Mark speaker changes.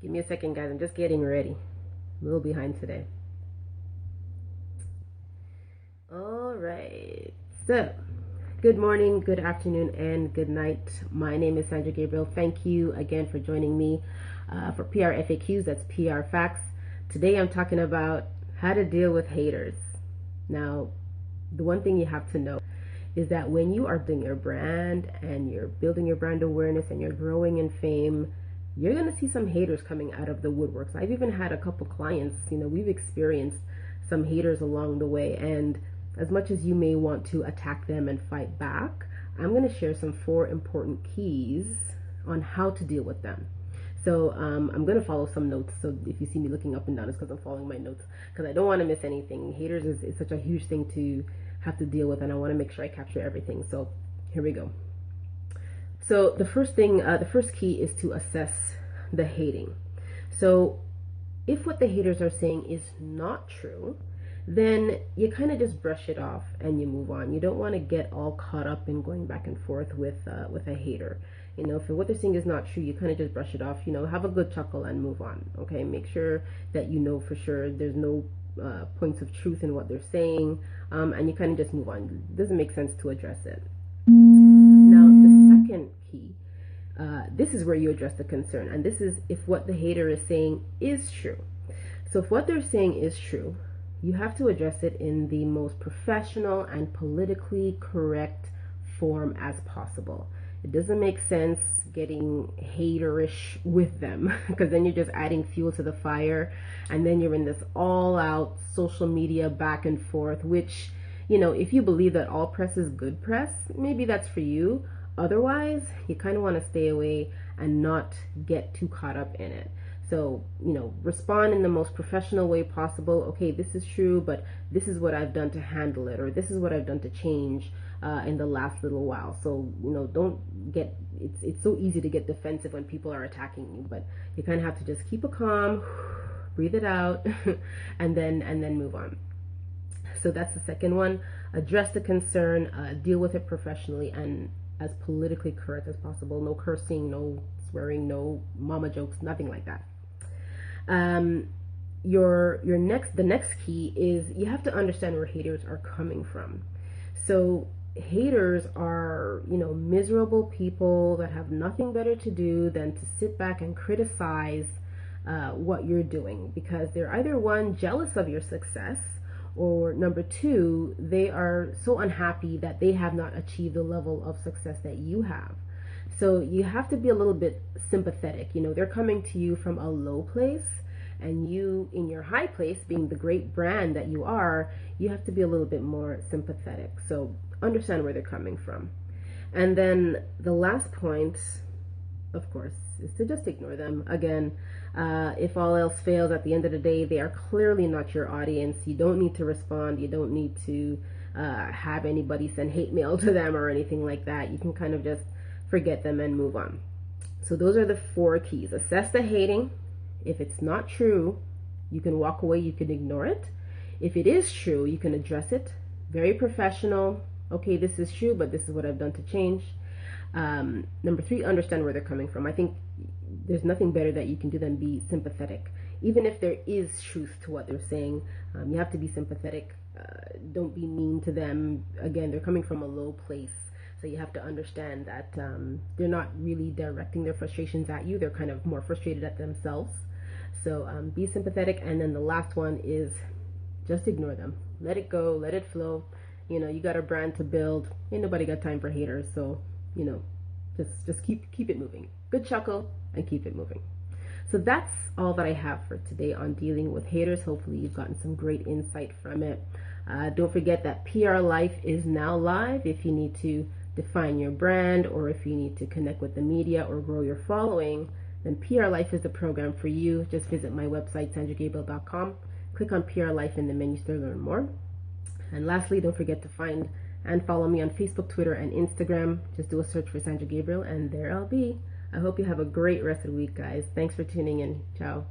Speaker 1: Give me a second, guys. I'm just getting ready. I'm a little behind today. All right. So, good morning, good afternoon, and good night. My name is Sandra Gabriel. Thank you again for joining me for PR FAQs. That's PR FAQs. Today I'm talking about how to deal with haters. Now, the one thing you have to know is that when you are building your brand and you're building your brand awareness and you're growing in fame, you're going to see some haters coming out of the woodworks. I've even had a couple clients, we've experienced some haters along the way, and as much as you may want to attack them and fight back, I'm going to share some 4 important keys on how to deal with them. So I'm going to follow some notes. So if you see me looking up and down, it's because I'm following my notes, because I don't want to miss anything. Haters is such a huge thing to have to deal with, and I want to make sure I capture everything. So here we go. So the first thing, the first key is to assess the hating. So if what the haters are saying is not true, then you kind of just brush it off and you move on. You don't want to get all caught up in going back and forth with a hater. If what they're saying is not true, you kind of just brush it off. Have a good chuckle and move on. Okay, make sure that for sure there's no points of truth in what they're saying, and you kind of just move on. It doesn't make sense to address it. Now, the second key, this is where you address the concern, and this is if what the hater is saying is true. So if what they're saying is true, you have to address it in the most professional and politically correct form as possible. It doesn't make sense getting haterish with them, because then you're just adding fuel to the fire, and then you're in this all-out social media back and forth, which, if you believe that all press is good press, maybe that's for you. Otherwise, you kind of want to stay away and not get too caught up in it. So, respond in the most professional way possible. Okay, this is true, but this is what I've done to handle it, or this is what I've done to change in the last little while. So, don't get, it's so easy to get defensive when people are attacking you, but you kind of have to just keep it calm, breathe it out, and then move on. So that's the second one. Address the concern, deal with it professionally and as politically correct as possible. No cursing, no swearing, no mama jokes, nothing like that. The next key is you have to understand where haters are coming from. So haters are, miserable people that have nothing better to do than to sit back and criticize what you're doing, because they're either, one, jealous of your success, or number 2, they are so unhappy that they have not achieved the level of success that you have. So you have to be a little bit sympathetic. They're coming to you from a low place, and you, in your high place, being the great brand that you are, you have to be a little bit more sympathetic. So understand where they're coming from. And then the last point, of course, is to just ignore them. Again, if all else fails, at the end of the day, they are clearly not your audience. You don't need to respond. You don't need to have anybody send hate mail to them or anything like that. You can kind of just forget them and move on. So those are the 4 keys. Assess the hating. If it's not true, you can walk away, you can ignore it. If it is true, you can address it. Very professional. Okay, this is true, but this is what I've done to change. Number 3, understand where they're coming from. I think there's nothing better that you can do than be sympathetic. Even if there is truth to what they're saying, you have to be sympathetic. Don't be mean to them. Again, they're coming from a low place. So you have to understand that they're not really directing their frustrations at you. They're kind of more frustrated at themselves. So be sympathetic. And then the last one is just ignore them. Let it go. Let it flow. You got a brand to build. Ain't nobody got time for haters. So, just keep it moving. Good chuckle and keep it moving. So that's all that I have for today on dealing with haters. Hopefully you've gotten some great insight from it. Don't forget that PR Life is now live. If you need to define your brand, or if you need to connect with the media or grow your following, then PR Life is the program for you. Just visit my website, sandragabriel.com. Click on PR Life in the menu to learn more. And lastly, don't forget to find and follow me on Facebook, Twitter, and Instagram. Just do a search for Sandra Gabriel, and there I'll be. I hope you have a great rest of the week, guys. Thanks for tuning in. Ciao.